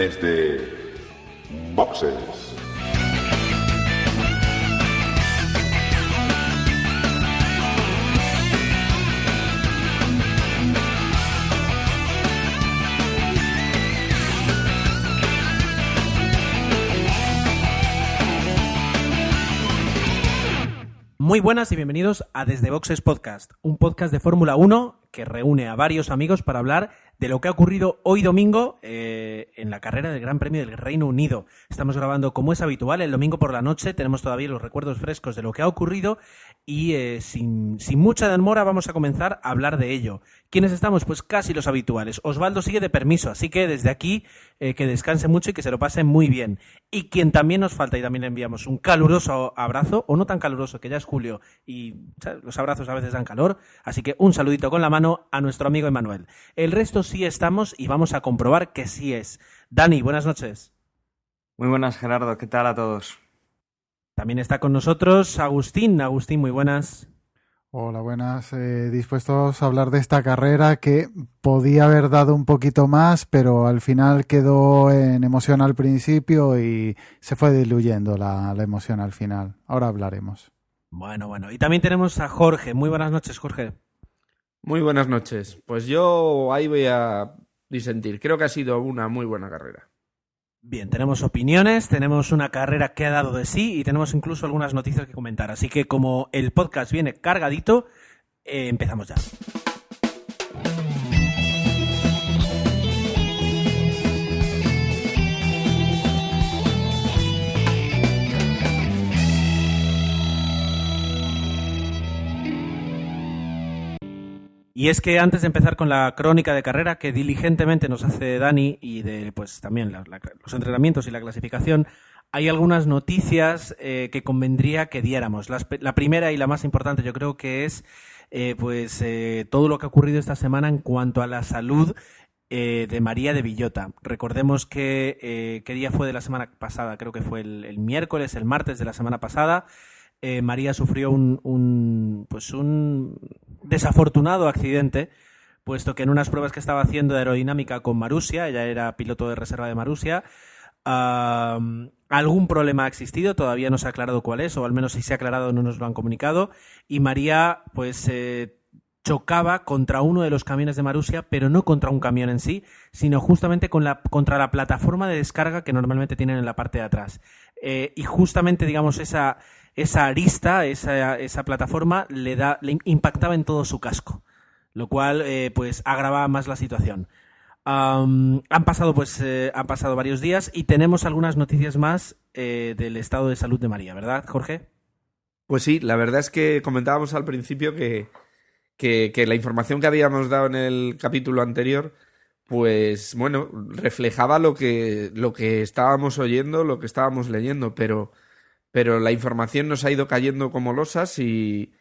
desde Boxes. Muy buenas y bienvenidos a Desde Boxes Podcast, un podcast de Fórmula 1 que reúne a varios amigos para hablar de lo que ha ocurrido hoy domingo en la carrera del Gran Premio del Reino Unido. Estamos grabando, como es habitual, el domingo por la noche. Tenemos todavía los recuerdos frescos de lo que ha ocurrido y sin mucha demora vamos a comenzar a hablar de ello. ¿Quiénes estamos? Pues casi los habituales. Osvaldo sigue de permiso, así que desde aquí que descanse mucho y que se lo pase muy bien. Y quien también nos falta, y también le enviamos un caluroso abrazo, o no tan caluroso, que ya es julio y ¿sabes? Los abrazos a veces dan calor, así que un saludito con la mano a nuestro amigo Emanuel. El resto sí estamos y vamos a comprobar que sí es. Dani, buenas noches. Muy buenas, Gerardo. ¿Qué tal a todos? También está con nosotros Agustín. Agustín, muy buenas. Hola, buenas. Dispuestos a hablar de esta carrera que podía haber dado un poquito más, pero al final quedó en emoción al principio y se fue diluyendo la emoción al final. Ahora hablaremos. Bueno. Y también tenemos a Jorge. Muy buenas noches, Jorge. Muy buenas noches. Pues yo ahí voy a disentir. Creo que ha sido una muy buena carrera. Bien, tenemos opiniones, tenemos una carrera que ha dado de sí y tenemos incluso algunas noticias que comentar. Así que como el podcast viene cargadito, empezamos ya. Y es que antes de empezar con la crónica de carrera que diligentemente nos hace Dani y de pues también los entrenamientos y la clasificación, hay algunas noticias que convendría que diéramos. La primera y la más importante yo creo que es todo lo que ha ocurrido esta semana en cuanto a la salud de María de Villota. Recordemos que ¿qué día fue de la semana pasada? Creo que fue el miércoles, el martes de la semana pasada. María sufrió un desafortunado accidente, puesto que en unas pruebas que estaba haciendo de aerodinámica con Marussia, ella era piloto de reserva de Marussia, algún problema ha existido, todavía no se ha aclarado cuál es, o al menos si se ha aclarado no nos lo han comunicado, y María chocaba contra uno de los camiones de Marussia, pero no contra un camión en sí, sino justamente contra la plataforma de descarga que normalmente tienen en la parte de atrás. Y justamente, digamos, esa arista, esa plataforma le impactaba en todo su casco, lo cual agravaba más la situación. Han pasado varios días y tenemos algunas noticias más del estado de salud de María, ¿verdad, Jorge? Pues sí, la verdad es que comentábamos al principio que la información que habíamos dado en el capítulo anterior, pues bueno, reflejaba lo que estábamos oyendo, lo que estábamos leyendo, pero la información nos ha ido cayendo como losas y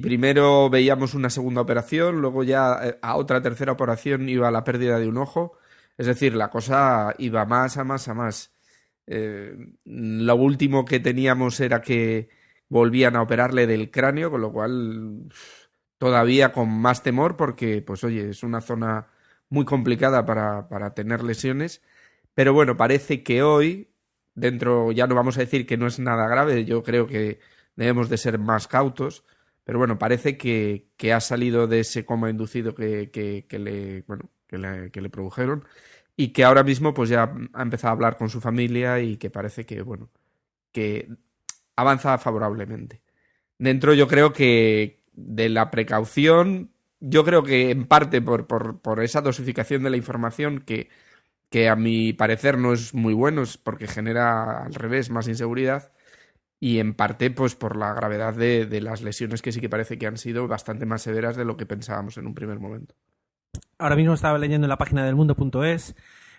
primero veíamos una segunda operación, luego ya a otra tercera operación iba la pérdida de un ojo. Es decir, la cosa iba más a más. Lo último que teníamos era que volvían a operarle del cráneo, con lo cual todavía con más temor porque, pues oye, es una zona muy complicada para tener lesiones. Pero bueno, parece que hoy, dentro, ya no vamos a decir que no es nada grave, yo creo que debemos de ser más cautos, pero bueno, parece que ha salido de ese coma inducido que le produjeron y que ahora mismo pues ya ha empezado a hablar con su familia y que parece que avanza favorablemente. Dentro yo creo que de la precaución, yo creo que en parte por esa dosificación de la información que a mi parecer no es muy bueno, es porque genera al revés más inseguridad y en parte pues por la gravedad de las lesiones que sí que parece que han sido bastante más severas de lo que pensábamos en un primer momento. Ahora mismo estaba leyendo en la página del mundo.es,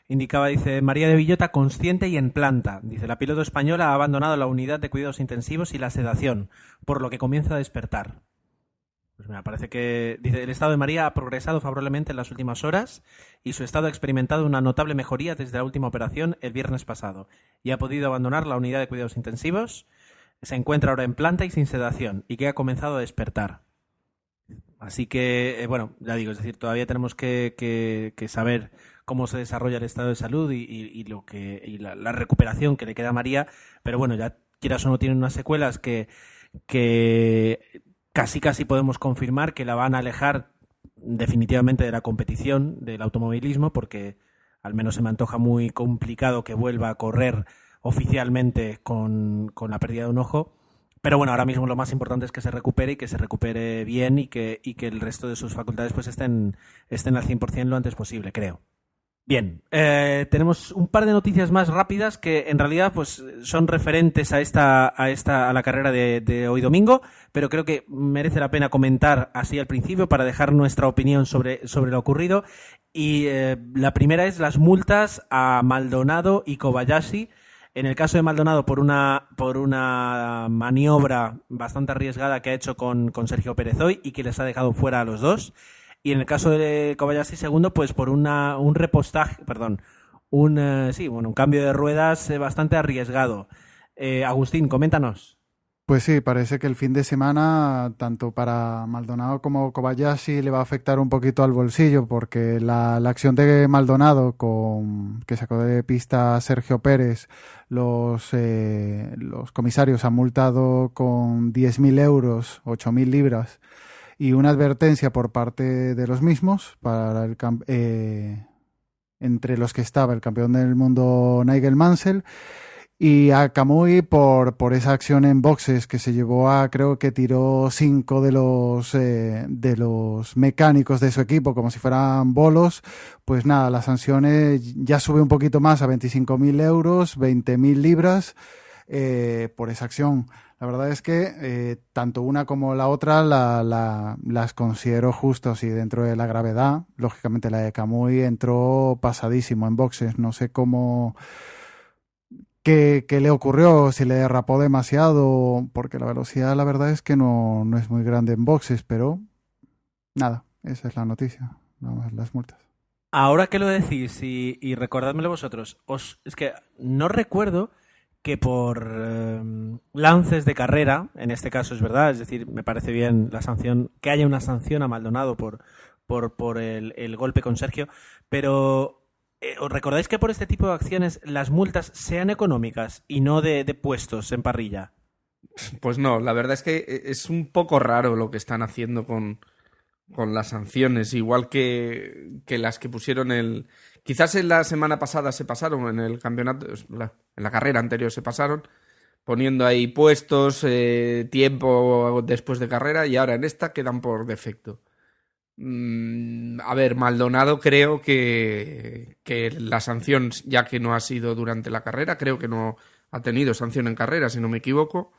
dice María de Villota consciente y en planta. Dice, la piloto española ha abandonado la unidad de cuidados intensivos y la sedación, por lo que comienza a despertar. Pues me parece que, dice, el estado de María ha progresado favorablemente en las últimas horas y su estado ha experimentado una notable mejoría desde la última operación el viernes pasado y ha podido abandonar la unidad de cuidados intensivos. Se encuentra ahora en planta y sin sedación y que ha comenzado a despertar. Así que, bueno, ya digo, es decir, todavía tenemos que saber cómo se desarrolla el estado de salud y la recuperación que le queda a María, pero bueno, ya quieras o no tienen unas secuelas que casi podemos confirmar que la van a alejar definitivamente de la competición del automovilismo, porque al menos se me antoja muy complicado que vuelva a correr oficialmente con la pérdida de un ojo. Pero bueno, ahora mismo lo más importante es que se recupere y que se recupere bien y que el resto de sus facultades pues estén al 100% lo antes posible, creo. Bien, tenemos un par de noticias más rápidas que en realidad pues son referentes a la carrera de hoy domingo, pero creo que merece la pena comentar así al principio para dejar nuestra opinión sobre lo ocurrido. Y la primera es las multas a Maldonado y Kobayashi. En el caso de Maldonado por una maniobra bastante arriesgada que ha hecho con Sergio Pérez hoy y que les ha dejado fuera a los dos. Y en el caso de Kobayashi segundo, pues por un cambio de ruedas bastante arriesgado. Agustín, coméntanos. Pues sí, parece que el fin de semana, tanto para Maldonado como Kobayashi, le va a afectar un poquito al bolsillo, porque la acción de Maldonado, que sacó de pista a Sergio Pérez, los comisarios han multado con 10.000 euros, 8.000 libras, y una advertencia por parte de los mismos, entre los que estaba el campeón del mundo Nigel Mansell, y a Kamui por esa acción en boxes que se llevó creo que tiró 5 de los mecánicos de su equipo como si fueran bolos. Pues nada, las sanciones ya sube un poquito más a 25.000 euros, 20.000 libras por esa acción. La verdad es que tanto una como la otra las considero justas y dentro de la gravedad. Lógicamente la de Kamui entró pasadísimo en boxes, no sé cómo... ¿Qué le ocurrió? Si le derrapó demasiado, porque la velocidad la verdad es que no es muy grande en boxes, pero nada, esa es la noticia, nada más las multas. Ahora que lo decís y recordádmelo vosotros, es que no recuerdo que por lances de carrera, en este caso es verdad, es decir, me parece bien la sanción, que haya una sanción a Maldonado por el golpe con Sergio, pero... ¿os recordáis que por este tipo de acciones las multas sean económicas y no de puestos en parrilla? Pues no, la verdad es que es un poco raro lo que están haciendo con las sanciones, igual que las que pusieron quizás en la semana pasada se pasaron, en el campeonato, en la carrera anterior se pasaron, poniendo ahí puestos, tiempo después de carrera, y ahora en esta quedan por defecto. A ver, Maldonado creo que la sanción, ya que no ha sido durante la carrera, creo que no ha tenido sanción en carrera, si no me equivoco,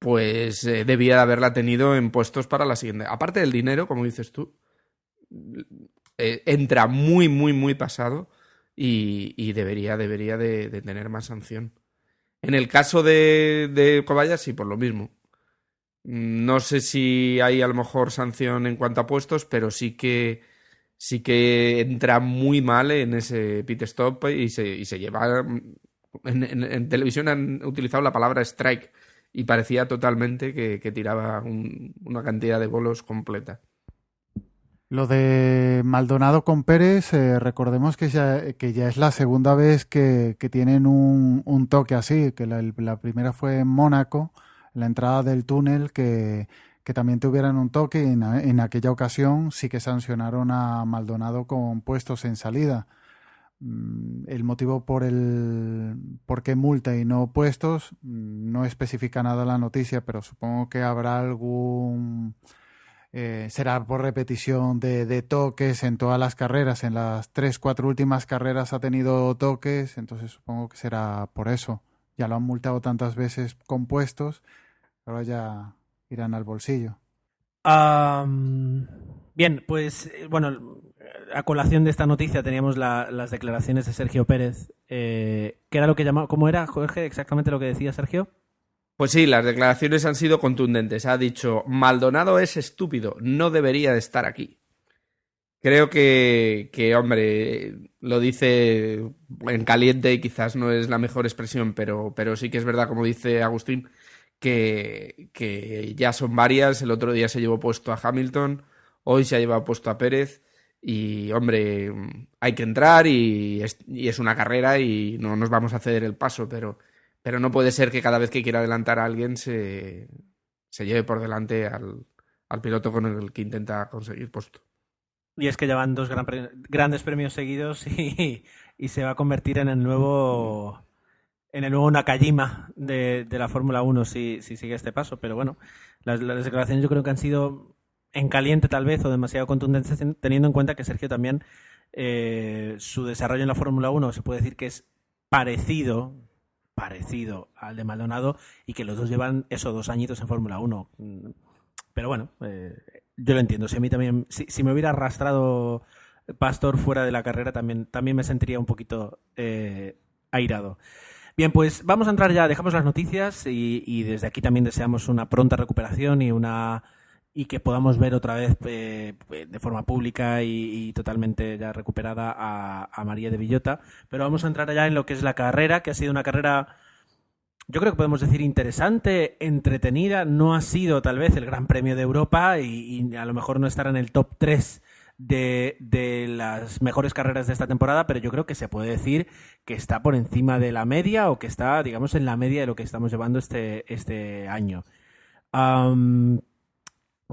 pues debía de haberla tenido en puestos para la siguiente. Aparte del dinero, como dices tú, entra muy, muy, muy pasado y debería de tener más sanción. En el caso de Kobayashi, por lo mismo. No sé si hay a lo mejor sanción en cuanto a puestos, pero sí que entra muy mal en ese pit stop y se lleva... En televisión han utilizado la palabra strike y parecía totalmente que tiraba una cantidad de bolos completa. Lo de Maldonado con Pérez, recordemos que ya es la segunda vez que tienen un toque así, que la primera fue en Mónaco, la entrada del túnel, que también tuvieran un toque. En aquella ocasión sí que sancionaron a Maldonado con puestos en salida. El motivo por qué multa y no puestos no especifica nada la noticia, pero supongo que habrá algún... será por repetición de toques en todas las carreras. En las 3-4 últimas carreras ha tenido toques, entonces supongo que será por eso. Ya lo han multado tantas veces con puestos, ahora ya irán al bolsillo. Bien, pues bueno, a colación de esta noticia teníamos las declaraciones de Sergio Pérez. ¿Qué era lo que llamaba? ¿Cómo era, Jorge, exactamente lo que decía Sergio? Pues sí, las declaraciones han sido contundentes. Ha dicho: Maldonado es estúpido, no debería de estar aquí. Creo que hombre, lo dice en caliente y quizás no es la mejor expresión, pero sí que es verdad, como dice Agustín, que ya son varias. El otro día se llevó puesto a Hamilton, hoy se ha llevado puesto a Pérez Y, hombre, hay que entrar y es una carrera y no nos vamos a ceder el paso, pero no puede ser que cada vez que quiera adelantar a alguien se lleve por delante al piloto con el que intenta conseguir puesto. Y es que ya van dos grandes premios seguidos y se va a convertir en el nuevo Nakajima de la Fórmula 1 si sigue este paso. Pero bueno, las declaraciones yo creo que han sido en caliente tal vez o demasiado contundentes, teniendo en cuenta que Sergio también su desarrollo en la Fórmula 1 se puede decir que es parecido al de Maldonado y que los dos llevan 2 añitos en Fórmula 1. Pero bueno, yo lo entiendo. Si a mí también, si me hubiera arrastrado Pastor fuera de la carrera, también me sentiría un poquito airado. Bien, pues vamos a entrar ya, dejamos las noticias y desde aquí también deseamos una pronta recuperación y que podamos ver otra vez de forma pública y totalmente ya recuperada a María de Villota. Pero vamos a entrar ya en lo que es la carrera, que ha sido una carrera, yo creo que podemos decir interesante, entretenida. No ha sido tal vez el Gran Premio de Europa y a lo mejor no estará en el top 3 de las mejores carreras de esta temporada, pero yo creo que se puede decir que está por encima de la media o que está, digamos, en la media de lo que estamos llevando este año.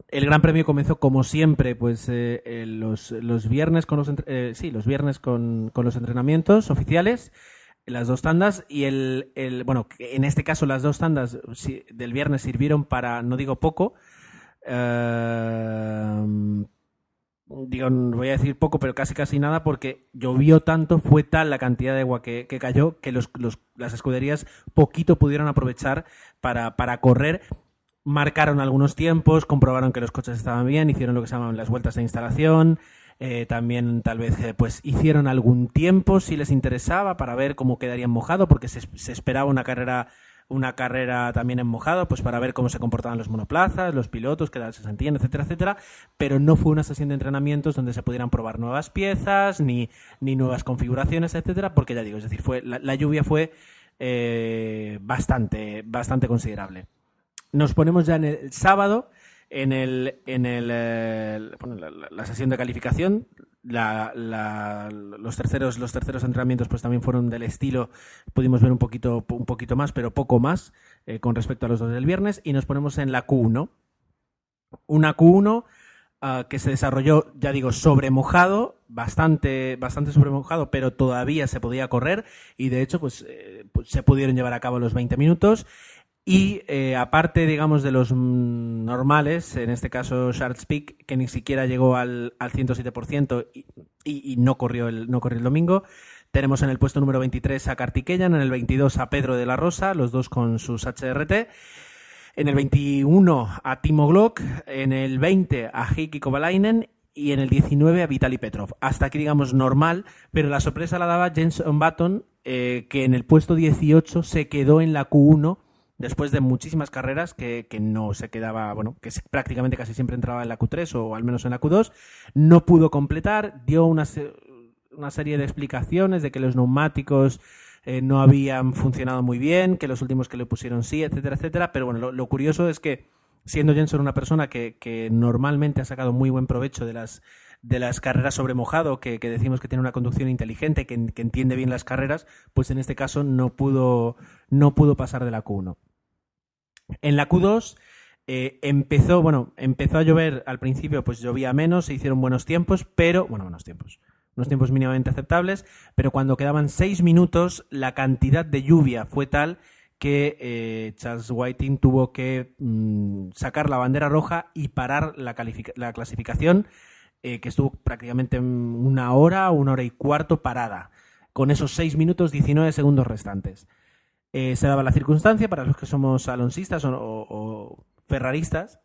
El Gran Premio comenzó como siempre, pues los viernes con los viernes con los entrenamientos oficiales, las 2 tandas y bueno, en este caso las 2 tandas del viernes sirvieron para, no digo poco, voy a decir poco, pero casi nada, porque llovió tanto, fue tal la cantidad de agua que cayó que las escuderías poquito pudieron aprovechar para correr. Marcaron algunos tiempos, comprobaron que los coches estaban bien, hicieron lo que se llaman las vueltas de instalación, también tal vez pues hicieron algún tiempo si les interesaba para ver cómo quedarían mojado, porque se esperaba una carrera también en mojado, pues para ver cómo se comportaban los monoplazas, los pilotos, qué tal se sentían, etcétera, etcétera, pero no fue una sesión de entrenamientos donde se pudieran probar nuevas piezas, ni nuevas configuraciones, etcétera, porque ya digo, es decir, la lluvia fue bastante considerable. Nos ponemos ya en el sábado, en la sesión de calificación. Los terceros entrenamientos pues también fueron del estilo, pudimos ver un poquito más, pero poco más con respecto a los 2 del viernes, y nos ponemos en la Q1. Una Q1 que se desarrolló, ya digo, sobre mojado, bastante sobre mojado, pero todavía se podía correr y de hecho pues se pudieron llevar a cabo los 20 minutos. Y aparte, digamos, de los normales, en este caso Charles Pic, que ni siquiera llegó al 107% y no corrió el domingo, tenemos en el puesto número 23 a Kartikeyan, en el 22 a Pedro de la Rosa, los dos con sus HRT, en el 21 a Timo Glock, en el 20 a Heikki Kovalainen y en el 19 a Vitaly Petrov. Hasta aquí, digamos, normal, pero la sorpresa la daba Jenson Button, que en el puesto 18 se quedó en la Q1, después de muchísimas carreras que no se quedaba, bueno, que prácticamente casi siempre entraba en la Q3 o al menos en la Q2, no pudo completar, dio una serie de explicaciones de que los neumáticos no habían funcionado muy bien, que los últimos que le pusieron sí, etcétera, etcétera, pero bueno, lo curioso es que siendo Jenson una persona que normalmente ha sacado muy buen provecho de las carreras sobre mojado, que decimos que tiene una conducción inteligente, que entiende bien las carreras, pues en este caso no pudo pasar de la Q1. En la Q2 empezó a llover al principio, pues llovía menos, se hicieron buenos tiempos, unos tiempos mínimamente aceptables, pero cuando quedaban 6 minutos la cantidad de lluvia fue tal que Charles Whiting tuvo que sacar la bandera roja y parar la clasificación, que estuvo prácticamente 1 hora y cuarto parada, con esos 6 minutos 19 segundos restantes. Se daba la circunstancia, para los que somos alonsistas o ferraristas,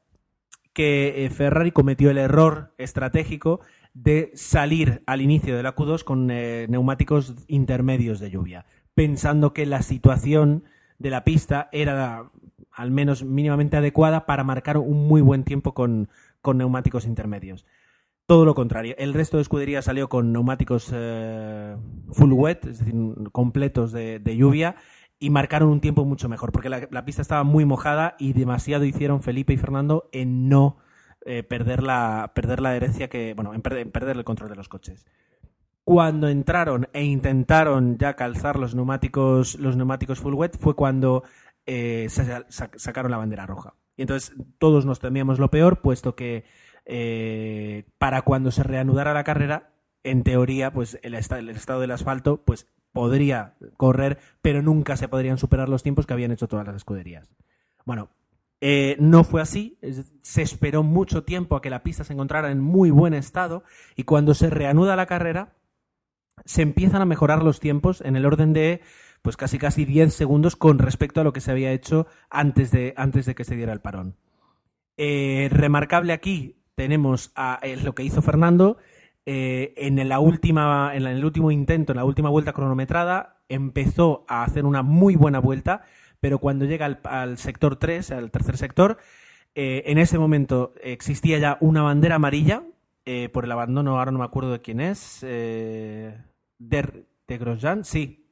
que Ferrari cometió el error estratégico de salir al inicio de la Q2 con neumáticos intermedios de lluvia, pensando que la situación de la pista era al menos mínimamente adecuada para marcar un muy buen tiempo con neumáticos intermedios. Todo lo contrario, el resto de escuderías salió con neumáticos full wet, es decir, completos de lluvia, y marcaron un tiempo mucho mejor, porque la pista estaba muy mojada y demasiado hicieron Felipe y Fernando en no perder la herencia en perder el control de los coches. Cuando entraron e intentaron ya calzar los neumáticos full wet fue cuando sacaron la bandera roja. Y entonces todos nos temíamos lo peor, puesto que para cuando se reanudara la carrera, en teoría, pues el estado del asfalto pues podría correr, pero nunca se podrían superar los tiempos que habían hecho todas las escuderías. Bueno, no fue así. Se esperó mucho tiempo a que la pista se encontrara en muy buen estado, y cuando se reanuda la carrera se empiezan a mejorar los tiempos en el orden de pues casi 10 segundos con respecto a lo que se había hecho antes de que se diera el parón. Remarcable aquí tenemos lo que hizo Fernando. En el último intento, en la última vuelta cronometrada, empezó a hacer una muy buena vuelta, pero cuando llega al sector 3, al tercer sector, en ese momento existía ya una bandera amarilla por el abandono, ahora no me acuerdo de quién es, de Grosjean, sí,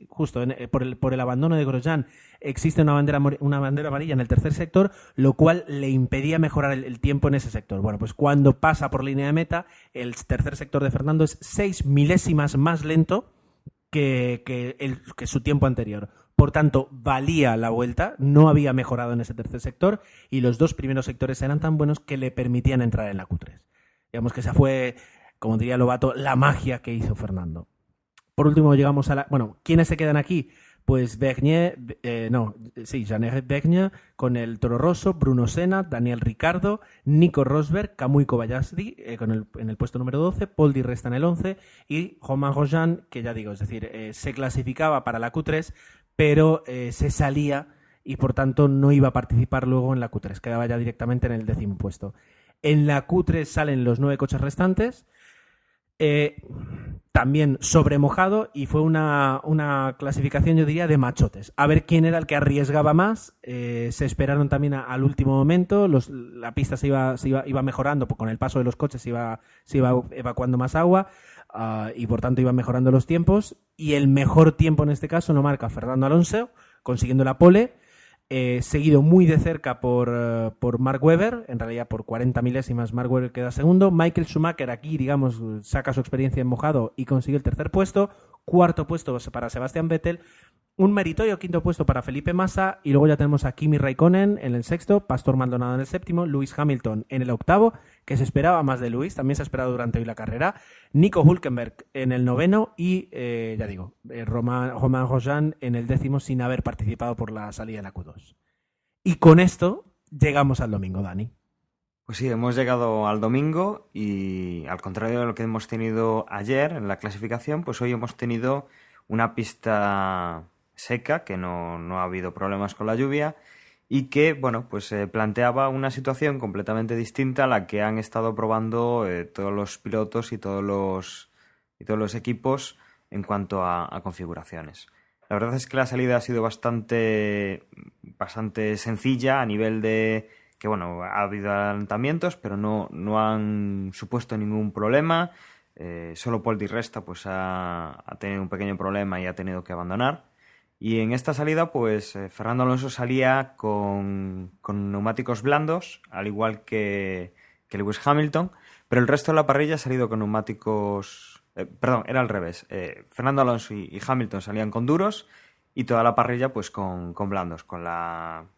justo por el abandono de Grosjean existe una bandera amarilla en el tercer sector, lo cual le impedía mejorar el tiempo en ese sector. Bueno, pues cuando pasa por línea de meta, el tercer sector de Fernando es 6 milésimas más lento que su tiempo anterior. Por tanto, valía la vuelta, no había mejorado en ese tercer sector, y los dos primeros sectores eran tan buenos que le permitían entrar en la Q3. Digamos que esa fue, como diría Lobato, la magia que hizo Fernando. Por último, llegamos a ¿quiénes se quedan aquí? Pues Jean-Eric Vergne con el Toro Rosso, Bruno Senna, Daniel Ricciardo, Nico Rosberg, Kamui Kobayashi en el puesto número 12, Paul Di Resta en el 11 y Romain Grosjean, que ya digo, es decir, se clasificaba para la Q3, pero se salía y por tanto no iba a participar luego en la Q3, quedaba ya directamente en el 10º puesto. En la Q3 salen los 9 coches restantes, también sobremojado, y fue una clasificación, yo diría, de machotes. A ver quién era el que arriesgaba más. Se esperaron también al último momento. La pista se iba mejorando, con el paso de los coches se iba evacuando más agua, y por tanto iban mejorando los tiempos. Y el mejor tiempo en este caso lo marca Fernando Alonso, consiguiendo la pole, seguido muy de cerca por Mark Webber, en realidad por 40 milésimas. Mark Webber queda segundo. Michael Schumacher aquí, digamos, saca su experiencia en mojado y consigue el tercer puesto. Cuarto puesto para Sebastian Vettel. Un meritorio quinto puesto para Felipe Massa, y luego ya tenemos a Kimi Raikkonen en el sexto, Pastor Maldonado en el séptimo, Lewis Hamilton en el octavo, que se esperaba más de Lewis, también se ha esperado durante hoy la carrera, Nico Hülkenberg en el noveno y, Romain Grosjean en el 10º, sin haber participado por la salida en la Q2. Y con esto llegamos al domingo, Dani. Pues sí, hemos llegado al domingo, y al contrario de lo que hemos tenido ayer en la clasificación, pues hoy hemos tenido una pista seca, que no ha habido problemas con la lluvia, y que, bueno, pues planteaba una situación completamente distinta a la que han estado probando todos los pilotos y todos los equipos en cuanto a configuraciones. La verdad es que la salida ha sido bastante sencilla a nivel de que, bueno, ha habido adelantamientos, pero no han supuesto ningún problema. Solo Paul Di Resta pues ha tenido un pequeño problema y ha tenido que abandonar. Y en esta salida, pues Fernando Alonso salía con neumáticos blandos, al igual que Lewis Hamilton, pero el resto de la parrilla ha salido con neumáticos... era al revés. Fernando Alonso y Hamilton salían con duros, y toda la parrilla pues con blandos, con la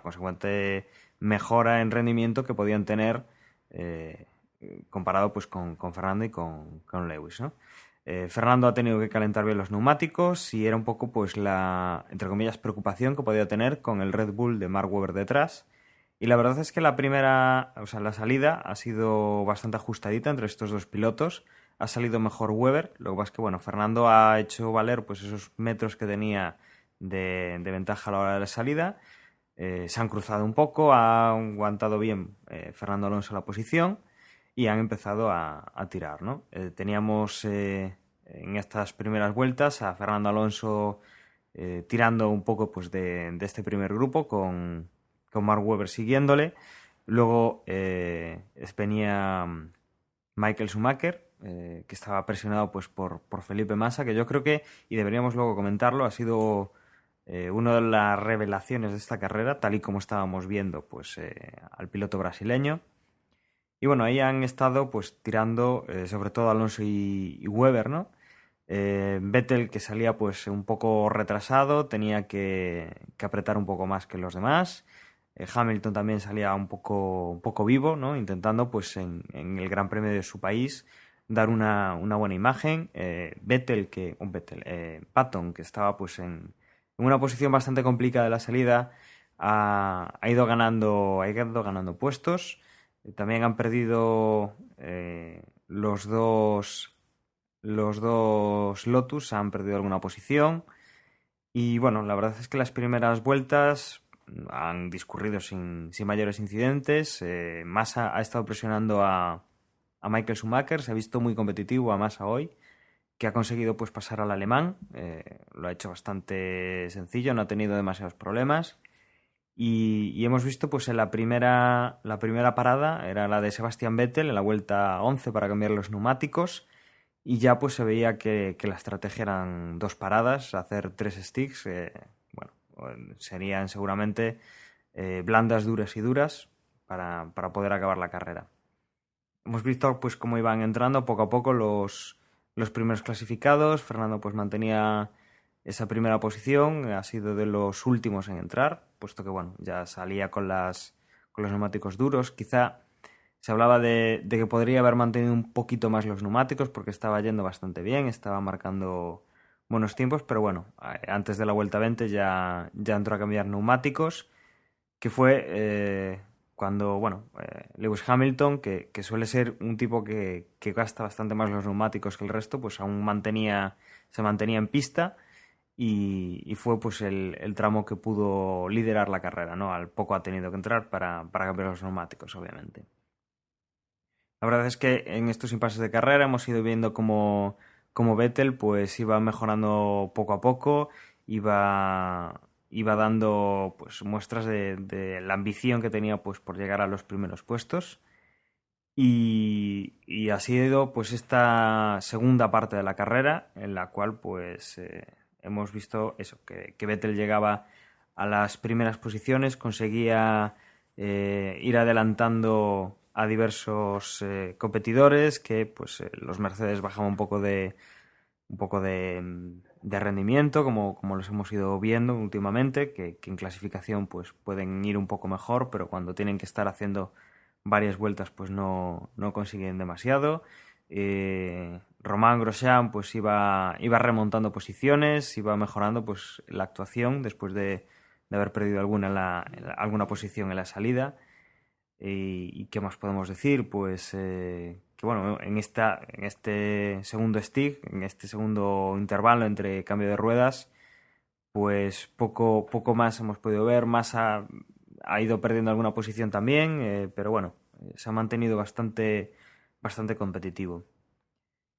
consecuente mejora en rendimiento que podían tener comparado pues con Fernando y con Lewis, ¿no? Fernando ha tenido que calentar bien los neumáticos, y era un poco pues la, entre comillas, preocupación que podía tener con el Red Bull de Mark Webber detrás. Y la verdad es que la salida ha sido bastante ajustadita entre estos dos pilotos. Ha salido mejor Webber, lo que pasa es que, bueno, Fernando ha hecho valer pues esos metros que tenía de ventaja a la hora de la salida. Se han cruzado un poco, ha aguantado bien Fernando Alonso la posición, y han empezado a tirar, ¿no? Teníamos en estas primeras vueltas a Fernando Alonso tirando un poco pues de este primer grupo, con Mark Webber siguiéndole. Luego venía Michael Schumacher, que estaba presionado pues por Felipe Massa, que yo creo que, y deberíamos luego comentarlo, ha sido Una de las revelaciones de esta carrera, tal y como estábamos viendo, pues al piloto brasileño. Y bueno, ahí han estado pues tirando, sobre todo Alonso y Webber, ¿no? Vettel, que salía pues un poco retrasado, tenía que apretar un poco más que los demás. Hamilton también salía un poco vivo, ¿no? Intentando pues en el Gran Premio de su país dar una buena imagen. Patton, que estaba pues en una posición bastante complicada de la salida, ha ido ganando puestos. También han perdido los dos Lotus, han perdido alguna posición. Y bueno, la verdad es que las primeras vueltas han discurrido sin mayores incidentes. Massa ha estado presionando a Michael Schumacher, se ha visto muy competitivo a Massa hoy, que ha conseguido pues pasar al alemán. Lo ha hecho bastante sencillo, no ha tenido demasiados problemas. Y hemos visto pues en la primera parada era la de Sebastian Vettel en la vuelta 11 para cambiar los neumáticos, y ya pues se veía que la estrategia eran 2 paradas, hacer 3 sticks. Serían seguramente blandas, duras y duras para poder acabar la carrera. Hemos visto pues cómo iban entrando poco a poco los primeros clasificados. Fernando pues mantenía esa primera posición, ha sido de los últimos en entrar, puesto que bueno, ya salía con los neumáticos duros. Quizá se hablaba de que podría haber mantenido un poquito más los neumáticos porque estaba yendo bastante bien, estaba marcando buenos tiempos, pero bueno, antes de la vuelta 20 ya entró a cambiar neumáticos, que fue cuando, Lewis Hamilton, que suele ser un tipo que gasta bastante más los neumáticos que el resto, pues aún se mantenía en pista. Y fue pues el tramo que pudo liderar la carrera, ¿no? Al poco ha tenido que entrar para cambiar los neumáticos, obviamente. La verdad es que en estos impases de carrera hemos ido viendo cómo Vettel pues iba mejorando poco a poco, iba dando pues muestras de la ambición que tenía pues por llegar a los primeros puestos. Y ha sido pues esta segunda parte de la carrera en la cual pues hemos visto eso, que Vettel llegaba a las primeras posiciones, conseguía ir adelantando a diversos competidores, que pues los Mercedes bajaban un poco de rendimiento, como los hemos ido viendo últimamente, que en clasificación pues pueden ir un poco mejor, pero cuando tienen que estar haciendo varias vueltas pues no consiguen demasiado. Romain Grosjean pues iba remontando posiciones, iba mejorando pues la actuación después de haber perdido alguna posición en la salida. ¿Y qué más podemos decir? Pues que bueno, en este segundo stick, en este segundo intervalo entre cambio de ruedas, pues poco más hemos podido ver. Massa ha ido perdiendo alguna posición también, pero bueno, se ha mantenido bastante competitivo.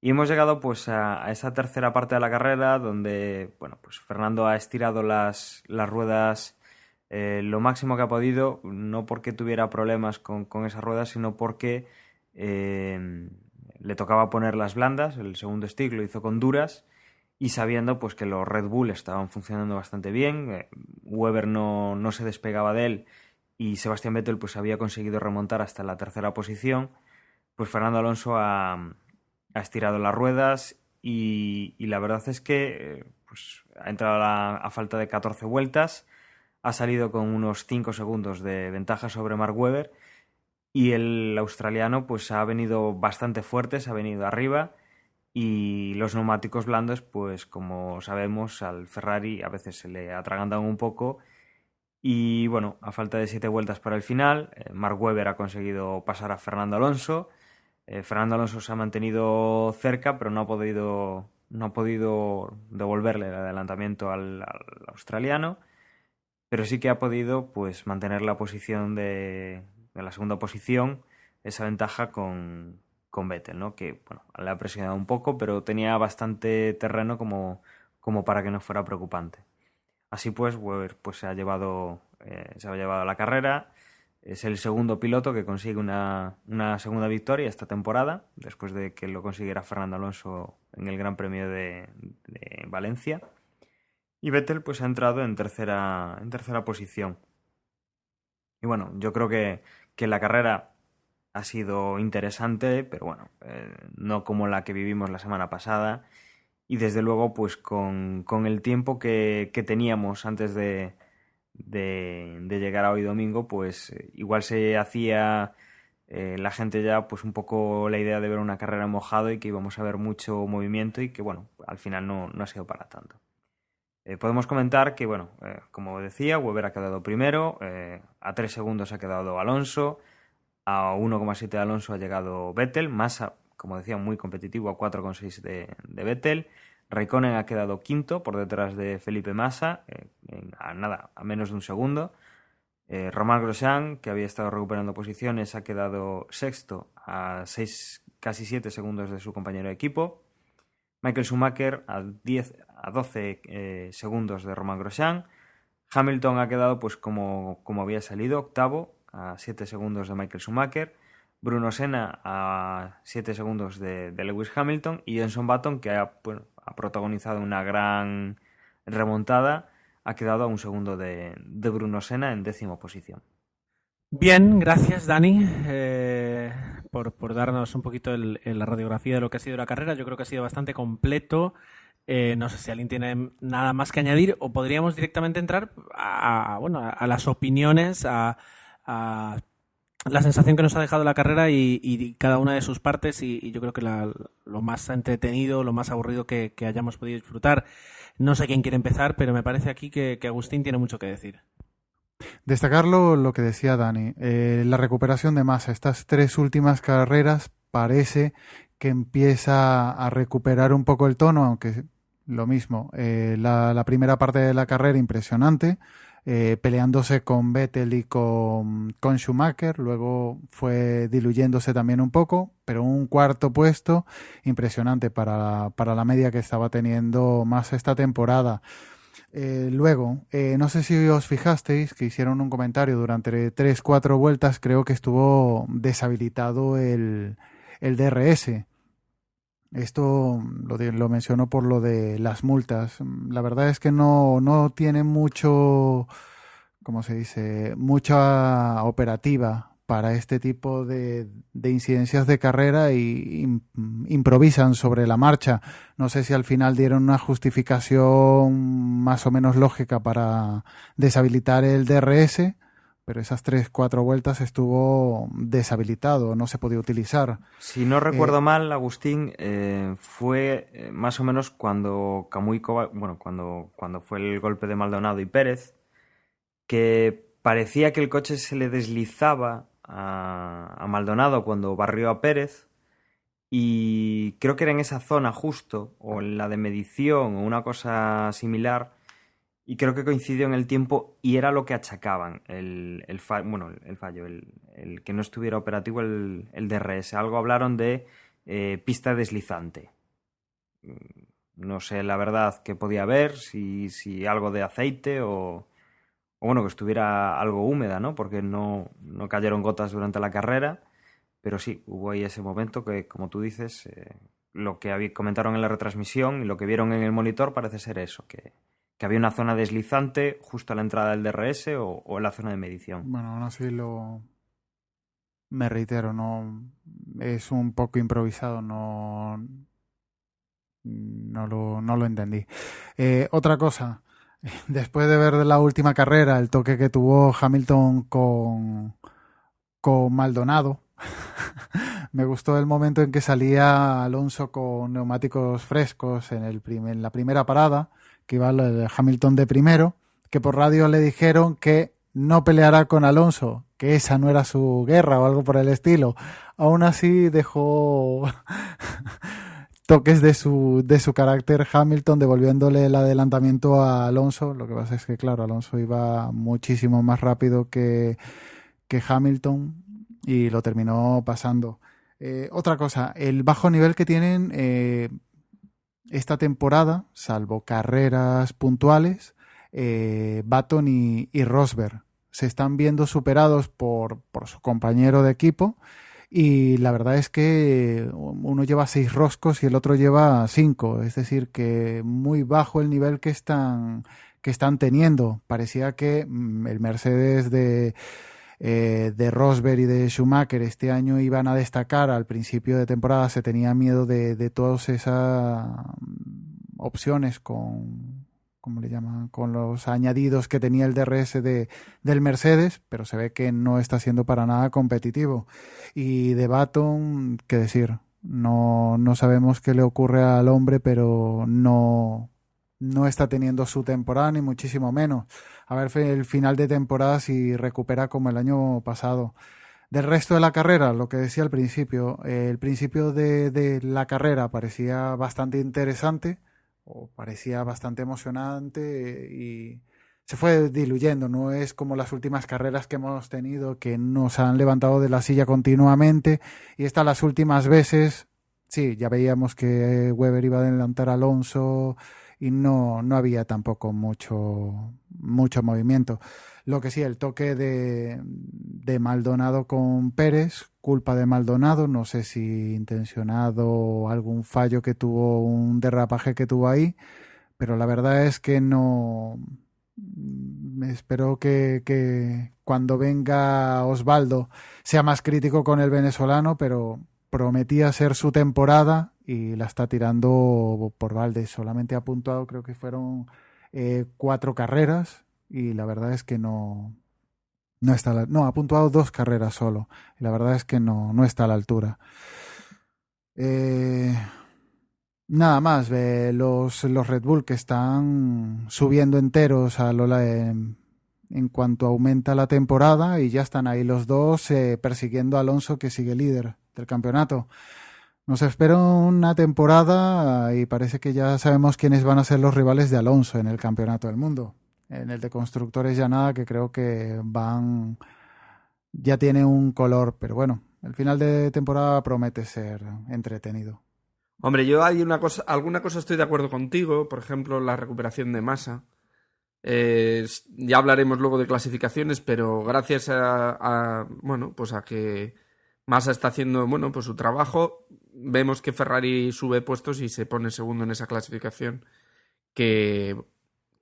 Y hemos llegado pues a esa tercera parte de la carrera donde bueno, pues Fernando ha estirado las ruedas lo máximo que ha podido, no porque tuviera problemas con esas ruedas, sino porque le tocaba poner las blandas. El segundo stick lo hizo con duras y sabiendo pues que los Red Bull estaban funcionando bastante bien. Webber no se despegaba de él y Sebastian Vettel pues había conseguido remontar hasta la tercera posición. Pues Fernando Alonso ha estirado las ruedas y la verdad es que pues ha entrado a falta de 14 vueltas, ha salido con unos 5 segundos de ventaja sobre Mark Webber, y el australiano pues ha venido bastante fuerte, se ha venido arriba, y los neumáticos blandos pues como sabemos al Ferrari a veces se le atragantan un poco. Y bueno, a falta de 7 vueltas para el final, Mark Webber ha conseguido pasar a Fernando Alonso. Fernando Alonso se ha mantenido cerca, pero no ha podido devolverle el adelantamiento al australiano, pero sí que ha podido pues mantener la posición de la segunda posición, esa ventaja con Vettel, ¿no? Que bueno, le ha presionado un poco, pero tenía bastante terreno como para que no fuera preocupante. Así pues, Webber pues se ha llevado la carrera. Es el segundo piloto que consigue una segunda victoria esta temporada, después de que lo consiguiera Fernando Alonso en el Gran Premio de Valencia. Y Vettel pues ha entrado en tercera posición. Y bueno, yo creo que la carrera ha sido interesante, pero bueno, no como la que vivimos la semana pasada. Y desde luego, pues con el tiempo que teníamos antes de llegar a hoy domingo, pues igual se hacía la gente ya pues un poco la idea de ver una carrera en mojado y que íbamos a ver mucho movimiento y que bueno, al final no ha sido para tanto. Podemos comentar que, bueno, como decía, Webber ha quedado primero, a 3 segundos ha quedado Alonso, a 1,7 de Alonso ha llegado Vettel, Massa, como decía, muy competitivo, a 4,6 de Vettel. Raikkonen ha quedado quinto por detrás de Felipe Massa, a menos de un segundo. Romain Grosjean, que había estado recuperando posiciones, ha quedado sexto a 6, casi 7 segundos de su compañero de equipo. Michael Schumacher a 12 segundos de Romain Grosjean. Hamilton ha quedado pues como había salido, octavo, a 7 segundos de Michael Schumacher. Bruno Senna a 7 segundos de Lewis Hamilton. Y Jenson Button, que ha protagonizado una gran remontada, ha quedado a 1 segundo de Bruno Senna en 10ª posición. Bien, gracias Dani por darnos un poquito la radiografía de lo que ha sido la carrera. Yo creo que ha sido bastante completo. No sé si alguien tiene nada más que añadir o podríamos directamente entrar a las opiniones, a la sensación que nos ha dejado la carrera y cada una de sus partes y yo creo que lo más entretenido, lo más aburrido que hayamos podido disfrutar. No sé quién quiere empezar, pero me parece aquí que Agustín tiene mucho que decir. Destacar lo que decía Dani, la recuperación de Massa. Estas 3 últimas carreras parece que empieza a recuperar un poco el tono, aunque lo mismo, la primera parte de la carrera impresionante, peleándose con Vettel y con Schumacher, luego fue diluyéndose también un poco, pero un 4º puesto impresionante para la media que estaba teniendo Massa esta temporada. Luego, no sé si os fijasteis que hicieron un comentario durante 3-4 vueltas, creo que estuvo deshabilitado el DRS. Esto lo menciono por lo de las multas. La verdad es que no tiene mucho, ¿cómo se dice? Mucha operativa para este tipo de incidencias de carrera y improvisan sobre la marcha. No sé si al final dieron una justificación más o menos lógica para deshabilitar el DRS, pero esas 3-4 vueltas estuvo deshabilitado, no se podía utilizar. Si no recuerdo mal, Agustín, fue más o menos cuando Kamui Kobayashi, bueno, cuando fue el golpe de Maldonado y Pérez, que parecía que el coche se le deslizaba a Maldonado cuando barrió a Pérez y creo que era en esa zona justo o en la de medición o una cosa similar y creo que coincidió en el tiempo y era lo que achacaban el fallo, el que no estuviera operativo el DRS. Algo hablaron de pista deslizante. No sé la verdad qué podía haber, si algo de aceite o bueno, que estuviera algo húmeda, ¿no? Porque no cayeron gotas durante la carrera, pero sí, hubo ahí ese momento que, como tú dices, lo que comentaron en la retransmisión y lo que vieron en el monitor parece ser eso, que había una zona deslizante justo a la entrada del DRS o en la zona de medición. Bueno, aún así me reitero, no es un poco improvisado, no lo entendí. Otra cosa. Después de ver la última carrera, el toque que tuvo Hamilton con Maldonado, me gustó el momento en que salía Alonso con neumáticos frescos en la primera parada, que iba el Hamilton de primero, que por radio le dijeron que no peleará con Alonso, que esa no era su guerra o algo por el estilo. Aún así dejó toques de su carácter Hamilton, devolviéndole el adelantamiento a Alonso. Lo que pasa es que, claro, Alonso iba muchísimo más rápido que Hamilton y lo terminó pasando. Otra cosa, el bajo nivel que tienen esta temporada, salvo carreras puntuales, Button y Rosberg se están viendo superados por su compañero de equipo y la verdad es que uno lleva 6 roscos y el otro lleva 5, es decir, que muy bajo el nivel que están teniendo. Parecía que el Mercedes de Rosberg y de Schumacher este año iban a destacar. Al principio de temporada se tenía miedo de todas esas opciones con, ¿cómo le llaman? Con los añadidos que tenía el DRS del Mercedes, pero se ve que no está siendo para nada competitivo. Y de Button, qué decir, no sabemos qué le ocurre al hombre, pero no está teniendo su temporada, ni muchísimo menos. A ver el final de temporada si recupera como el año pasado. Del resto de la carrera, lo que decía al principio, el principio de la carrera parecía bastante interesante, o parecía bastante emocionante, y se fue diluyendo. No es como las últimas carreras que hemos tenido, que nos han levantado de la silla continuamente, y estas las últimas veces, sí, ya veíamos que Webber iba a adelantar a Alonso, y no había tampoco mucho movimiento. Lo que sí, el toque de Maldonado con Pérez, culpa de Maldonado, no sé si intencionado o algún fallo que tuvo, un derrapaje que tuvo ahí, pero la verdad es que no. Espero que cuando venga Osvaldo sea más crítico con el venezolano, pero prometía ser su temporada y la está tirando por balde. Solamente ha puntuado, creo que fueron 4 carreras, y la verdad es que no está ha puntuado 2 carreras solo, y la verdad es que no está a la altura. Nada más, los Red Bull que están subiendo enteros en cuanto aumenta la temporada, y ya están ahí los dos persiguiendo a Alonso, que sigue líder del campeonato. Nos espera una temporada y parece que ya sabemos quiénes van a ser los rivales de Alonso en el campeonato del mundo. En el de constructores ya nada, que creo que ya tiene un color, pero bueno, el final de temporada promete ser entretenido. Hombre, yo hay alguna cosa estoy de acuerdo contigo, por ejemplo, la recuperación de Massa. Ya hablaremos luego de clasificaciones, pero gracias bueno, pues a que Massa está haciendo, bueno, pues su trabajo, vemos que Ferrari sube puestos y se pone segundo en esa clasificación que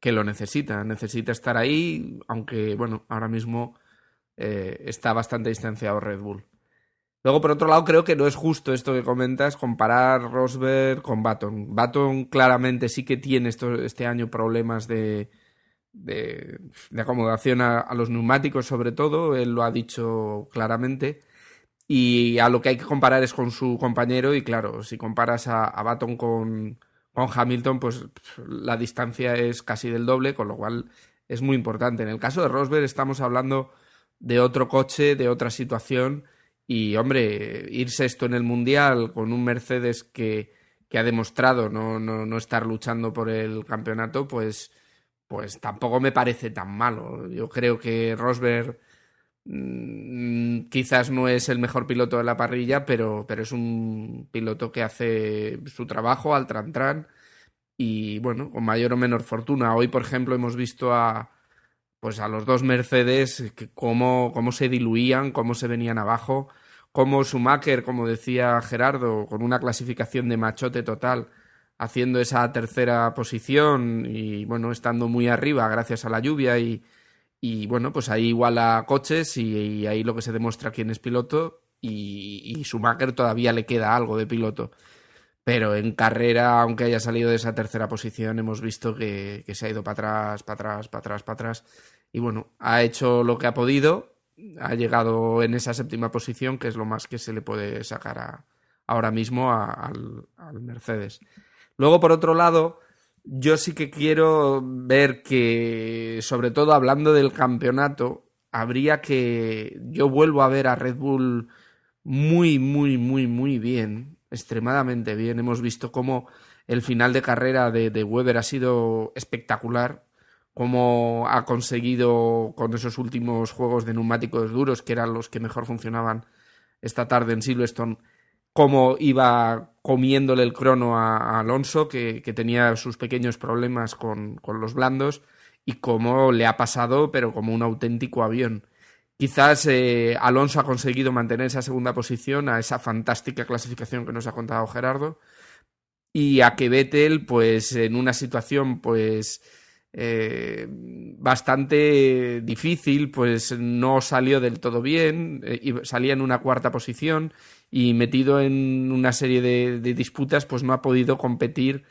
lo necesita estar ahí, aunque, bueno, ahora mismo está bastante distanciado Red Bull. Luego, por otro lado, creo que no es justo esto que comentas, comparar Rosberg con Button. Button claramente sí que tiene este año problemas de acomodación a los neumáticos, sobre todo, él lo ha dicho claramente, y a lo que hay que comparar es con su compañero, y claro, si comparas a Button con Hamilton, pues la distancia es casi del doble, con lo cual es muy importante. En el caso de Rosberg estamos hablando de otro coche, de otra situación. Y, hombre, ir sexto en el Mundial con un Mercedes que ha demostrado no estar luchando por el campeonato, pues tampoco me parece tan malo. Yo creo que Rosberg quizás no es el mejor piloto de la parrilla, pero es un piloto que hace su trabajo al tran y, bueno, con mayor o menor fortuna. Hoy, por ejemplo, hemos visto a los dos Mercedes cómo se diluían, cómo se venían abajo, cómo Schumacher, como decía Gerardo, con una clasificación de machote total, haciendo esa tercera posición y, bueno, estando muy arriba gracias a la lluvia y bueno, pues ahí iguala coches y ahí lo que se demuestra quién es piloto, y Schumacher todavía le queda algo de piloto. Pero en carrera, aunque haya salido de esa tercera posición, hemos visto que se ha ido para atrás. Y bueno, ha hecho lo que ha podido, ha llegado en esa séptima posición, que es lo más que se le puede sacar ahora mismo al Mercedes. Luego, por otro lado, yo sí que quiero ver que, sobre todo hablando del campeonato, yo vuelvo a ver a Red Bull muy, muy, muy, muy bien, extremadamente bien. Hemos visto cómo el final de carrera de Webber ha sido espectacular, cómo ha conseguido con esos últimos juegos de neumáticos duros, que eran los que mejor funcionaban esta tarde en Silverstone, cómo iba comiéndole el crono a Alonso, que tenía sus pequeños problemas con los blandos, y cómo le ha pasado, pero como un auténtico avión. Quizás Alonso ha conseguido mantener esa segunda posición a esa fantástica clasificación que nos ha contado Gerardo, y a que Vettel, pues en una situación pues bastante difícil, pues no salió del todo bien, y salía en una cuarta posición y metido en una serie de disputas, pues no ha podido competir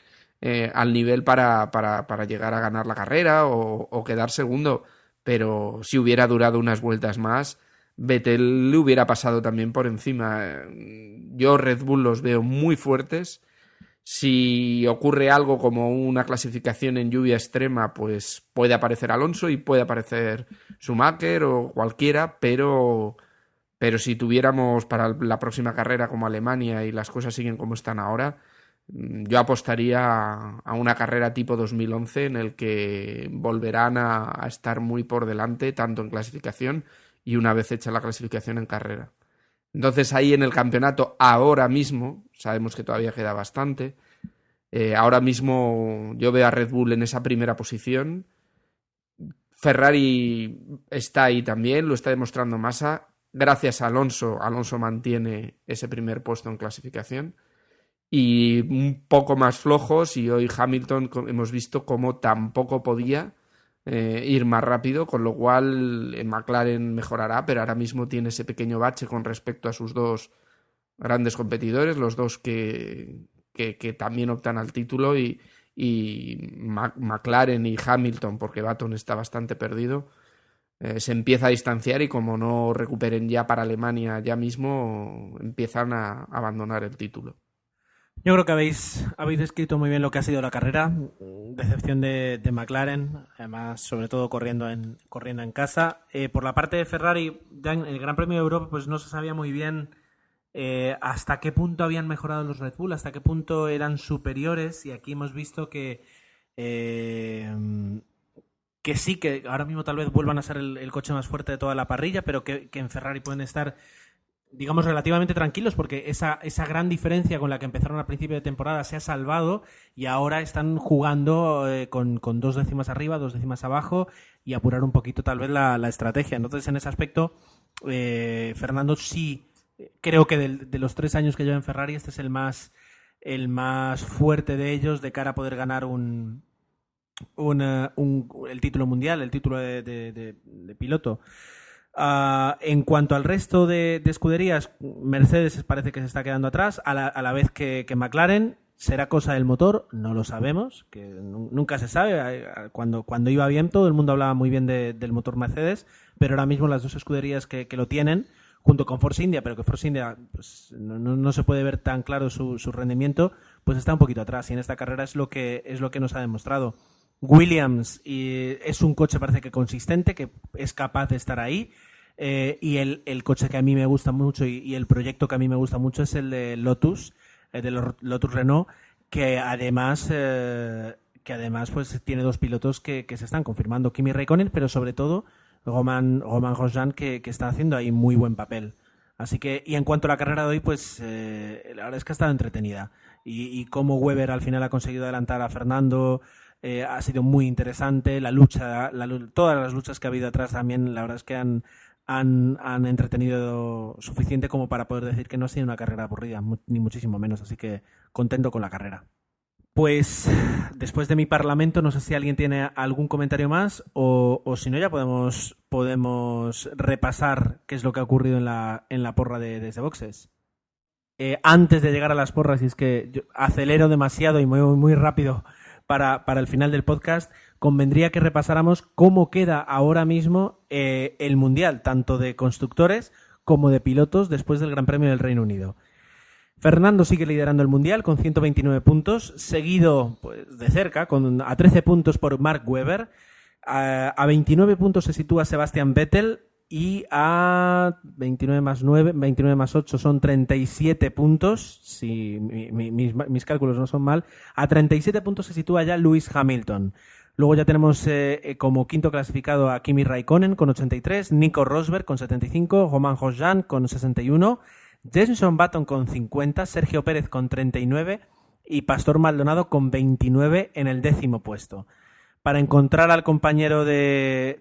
al nivel para llegar a ganar la carrera o quedar segundo. Pero si hubiera durado unas vueltas más, Vettel le hubiera pasado también por encima. Yo Red Bull los veo muy fuertes. Si ocurre algo como una clasificación en lluvia extrema, pues puede aparecer Alonso y puede aparecer Schumacher o cualquiera, pero si tuviéramos para la próxima carrera como Alemania y las cosas siguen como están ahora, yo apostaría a una carrera tipo 2011 en el que volverán a estar muy por delante, tanto en clasificación y una vez hecha la clasificación en carrera. Entonces ahí en el campeonato, ahora mismo, sabemos que todavía queda bastante, ahora mismo yo veo a Red Bull en esa primera posición. Ferrari está ahí también, lo está demostrando Massa. Gracias a Alonso mantiene ese primer puesto en clasificación. Y un poco más flojos, y hoy Hamilton hemos visto cómo tampoco podía ir más rápido, con lo cual McLaren mejorará, pero ahora mismo tiene ese pequeño bache con respecto a sus dos grandes competidores, los dos que también optan al título, y McLaren y Hamilton, porque Button está bastante perdido, se empieza a distanciar, y como no recuperen ya para Alemania ya mismo, empiezan a abandonar el título. Yo creo que habéis descrito muy bien lo que ha sido la carrera. Decepción de McLaren, además, sobre todo corriendo en casa. Por la parte de Ferrari, ya en el Gran Premio de Europa, pues no se sabía muy bien hasta qué punto habían mejorado los Red Bull, hasta qué punto eran superiores, y aquí hemos visto que sí, que ahora mismo tal vez vuelvan a ser el coche más fuerte de toda la parrilla, pero que en Ferrari pueden estar, digamos, relativamente tranquilos, porque esa gran diferencia con la que empezaron al principio de temporada se ha salvado, y ahora están jugando con 2 décimas arriba, 2 décimas abajo, y apurar un poquito tal vez la estrategia. Entonces, en ese aspecto, Fernando, sí creo que de los 3 años que lleva en Ferrari, este es el más fuerte de ellos de cara a poder ganar el título mundial, el título de piloto. En cuanto al resto de escuderías, Mercedes parece que se está quedando atrás, a la vez que McLaren. ¿Será cosa del motor? No lo sabemos, que nunca se sabe. Cuando iba bien, todo el mundo hablaba muy bien del motor Mercedes, pero ahora mismo las dos escuderías que lo tienen, junto con Force India, pero que Force India pues, no se puede ver tan claro su rendimiento, pues está un poquito atrás, y en esta carrera es lo que nos ha demostrado. Williams es un coche, parece que consistente, que es capaz de estar ahí, y el coche que a mí me gusta mucho y el proyecto que a mí me gusta mucho es el de Lotus, Lotus Renault, que además pues tiene 2 pilotos que se están confirmando, Kimi Räikkönen, pero sobre todo Romain Grosjean, que está haciendo ahí muy buen papel. Así que, y en cuanto a la carrera de hoy, pues la verdad es que ha estado entretenida, y cómo Webber al final ha conseguido adelantar a Fernando ha sido muy interesante. La lucha, todas las luchas que ha habido atrás también, la verdad es que han entretenido suficiente como para poder decir que no ha sido una carrera aburrida, ni muchísimo menos. Así que contento con la carrera. Pues después de mi parlamento, no sé si alguien tiene algún comentario más, o si no, ya podemos repasar qué es lo que ha ocurrido en la porra de Desde Boxes. Antes de llegar a las porras, y es que yo acelero demasiado y me voy muy rápido para el final del podcast, convendría que repasáramos cómo queda ahora mismo el Mundial, tanto de constructores como de pilotos, después del Gran Premio del Reino Unido. Fernando sigue liderando el Mundial con 129 puntos, seguido pues, de cerca, a 13 puntos por Mark Webber. A 29 puntos se sitúa Sebastian Vettel, y a 29 más 8 son 37 puntos, si mis cálculos no son mal. A 37 puntos se sitúa ya Lewis Hamilton. Luego ya tenemos como quinto clasificado a Kimi Räikkönen con 83, Nico Rosberg con 75, Romain Grosjean con 61, Jenson Button con 50, Sergio Pérez con 39 y Pastor Maldonado con 29 en el 10º puesto. Para encontrar al compañero de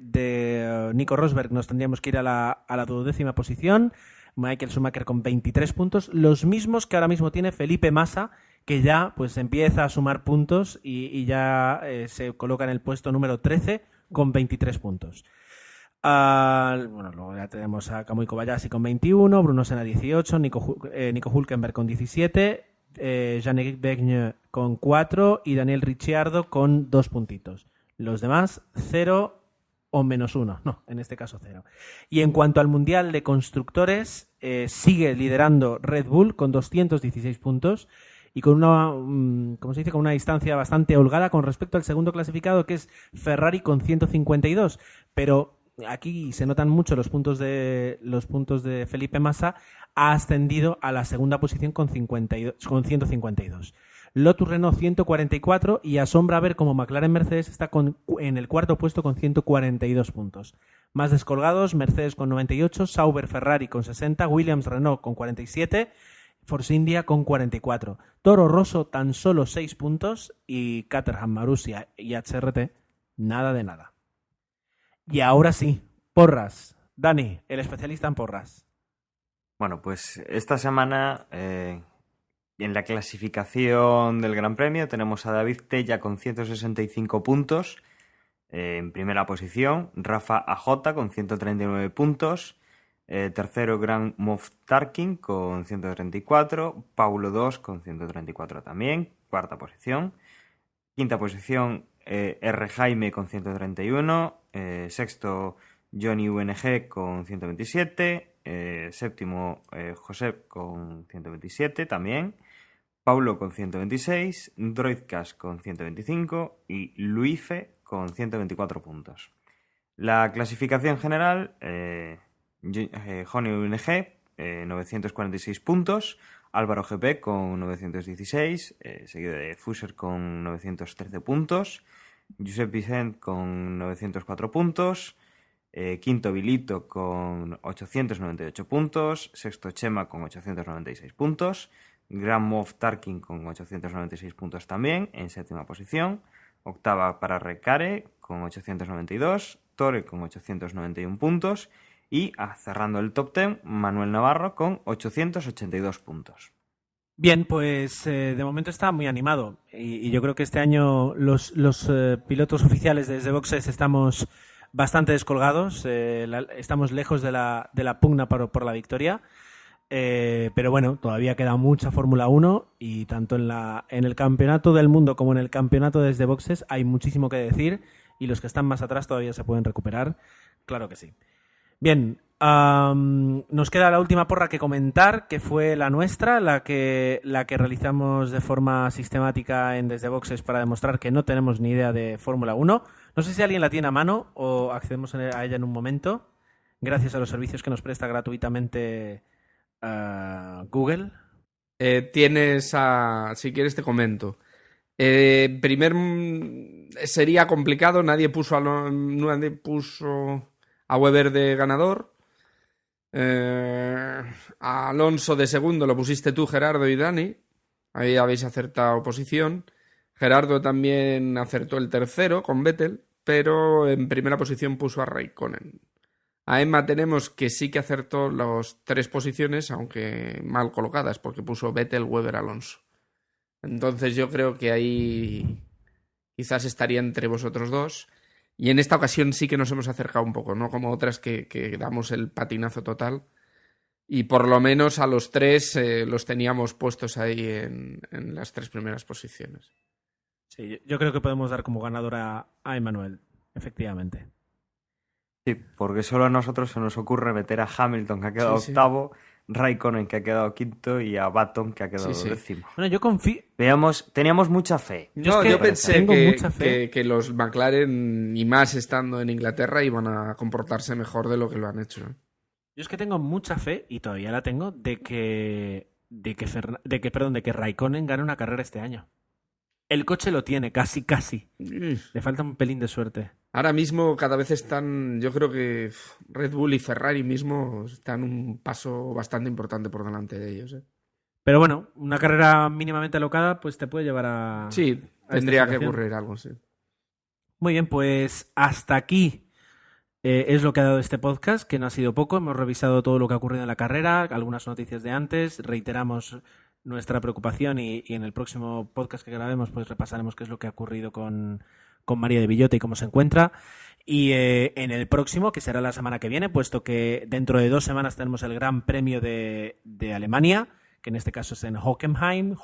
Nico Rosberg nos tendríamos que ir a la 12ª posición. Michael Schumacher con 23 puntos, los mismos que ahora mismo tiene Felipe Massa, que ya pues empieza a sumar puntos y ya se coloca en el puesto número 13 con 23 puntos. Bueno, luego ya tenemos a Kamui Kobayashi con 21, Bruno Senna 18, Nico Hülkenberg con 17, Jean-Éric Vergne con 4 y Daniel Ricciardo con 2 puntitos. Los demás 0 o -1, no, en este caso 0. Y en cuanto al Mundial de Constructores, sigue liderando Red Bull con 216 puntos y con una, ¿cómo se dice?, con una distancia bastante holgada con respecto al segundo clasificado, que es Ferrari con 152. Pero aquí se notan mucho los puntos de Felipe Massa. Ha ascendido a la segunda posición con 152. Lotus Renault 144 y asombra ver cómo McLaren Mercedes está en el cuarto puesto con 142 puntos. Más descolgados, Mercedes con 98, Sauber Ferrari con 60, Williams Renault con 47, Force India con 44. Toro Rosso tan solo 6 puntos y Caterham, Marussia y HRT nada de nada. Y ahora sí, porras. Dani, el especialista en porras. Bueno, pues esta semana en la clasificación del Gran Premio tenemos a David Tella con 165 puntos en primera posición, Rafa AJ con 139 puntos, tercero Grant Moff Tarkin con 134, Paulo 2 con 134 también, cuarta posición, quinta posición R. Jaime con 131, sexto Johnny UNG con 127, séptimo Josep con 127 también, Paulo con 126, Droidcast con 125 y Luife con 124 puntos. La clasificación general, Johnny UNG 946 puntos, Álvaro GP con 916, seguido de Fuser con 913 puntos, Josep Vicent con 904 puntos, quinto Vilito con 898 puntos, sexto Chema con 896 puntos, Grand Moff Tarkin con 896 puntos también en séptima posición, octava para Recare con 892, Tore con 891 puntos y cerrando el top 10 Manuel Navarro con 882 puntos. Bien, pues de momento está muy animado y yo creo que este año los pilotos oficiales desde Boxes estamos bastante descolgados, estamos lejos de la pugna por la victoria, pero bueno, todavía queda mucha Fórmula 1 y tanto en el campeonato del mundo como en el campeonato desde Boxes hay muchísimo que decir y los que están más atrás todavía se pueden recuperar, claro que sí. Bien, nos queda la última porra que comentar, que fue la nuestra, la que realizamos de forma sistemática en Desde Boxes para demostrar que no tenemos ni idea de Fórmula 1. No sé si alguien la tiene a mano o accedemos a ella en un momento, gracias a los servicios que nos presta gratuitamente Google. Si quieres te comento. Sería complicado, nadie puso a Weber de ganador. A Alonso de segundo lo pusiste tú, Gerardo y Dani. Ahí habéis acertado posición. Gerardo también acertó el tercero con Vettel, pero en primera posición puso a Raikkonen. A Emma tenemos que sí que acertó las 3 posiciones, aunque mal colocadas, porque puso Vettel, Weber, Alonso. Entonces yo creo que ahí quizás estaría entre vosotros dos. Y en esta ocasión sí que nos hemos acercado un poco, no como otras que damos el patinazo total. Y por lo menos a los 3 los teníamos puestos ahí en las 3 primeras posiciones. Sí, yo creo que podemos dar como ganadora a Emmanuel, efectivamente. Sí, porque solo a nosotros se nos ocurre meter a Hamilton, que ha quedado octavo, Raikkonen, que ha quedado quinto, y a Button, que ha quedado décimo. Bueno, yo confío. Teníamos mucha fe. Yo pensé que los McLaren, y más estando en Inglaterra, iban a comportarse mejor de lo que lo han hecho. Yo es que tengo mucha fe, y todavía la tengo, de que Raikkonen gane una carrera este año. El coche lo tiene, casi. Le falta un pelín de suerte. Ahora mismo cada vez están, yo creo que Red Bull y Ferrari mismo están un paso bastante importante por delante de ellos. Pero bueno, una carrera mínimamente alocada pues te puede llevar a... Sí, tendría que ocurrir algo, sí. Muy bien, pues hasta aquí es lo que ha dado este podcast, que no ha sido poco. Hemos revisado todo lo que ha ocurrido en la carrera, algunas noticias de antes, reiteramos nuestra preocupación y en el próximo podcast que grabemos pues repasaremos qué es lo que ha ocurrido con María de Villota y cómo se encuentra. Y en el próximo, que será la semana que viene, puesto que dentro de 2 semanas tenemos el Gran Premio de Alemania, que en este caso es en Hockenheim,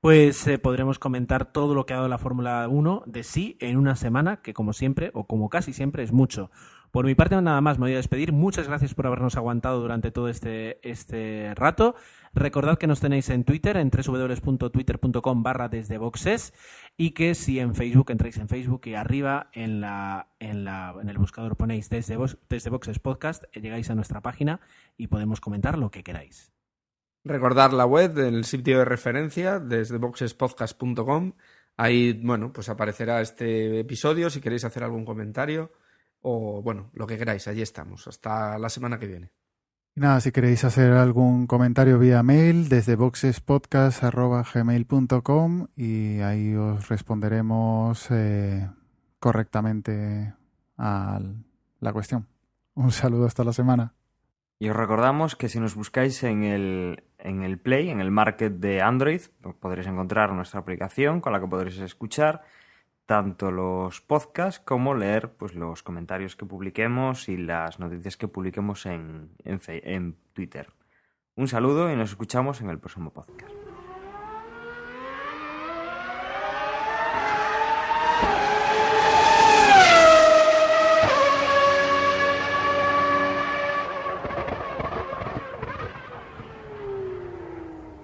pues podremos comentar todo lo que ha dado la Fórmula 1 de sí en una semana, que como siempre, o como casi siempre, es mucho. Por mi parte nada más, me voy a despedir. Muchas gracias por habernos aguantado durante todo este rato. Recordad que nos tenéis en Twitter, en www.twitter.com/desdeboxes, y que si en Facebook entráis en Facebook y arriba en el buscador ponéis Desde Boxes Podcast, llegáis a nuestra página y podemos comentar lo que queráis. Recordar la web del sitio de referencia, desde boxespodcast.com. Ahí, bueno, pues aparecerá este episodio si queréis hacer algún comentario o, bueno, lo que queráis. Allí estamos. Hasta la semana que viene. Y nada, si queréis hacer algún comentario vía mail, desde boxespodcast@gmail.com, y ahí os responderemos correctamente a la cuestión. Un saludo, hasta la semana. Y os recordamos que si nos buscáis en el Play, en el Market de Android, pues podréis encontrar nuestra aplicación con la que podréis escuchar tanto los podcasts como leer pues los comentarios que publiquemos y las noticias que publiquemos en Twitter. Un saludo y nos escuchamos en el próximo podcast.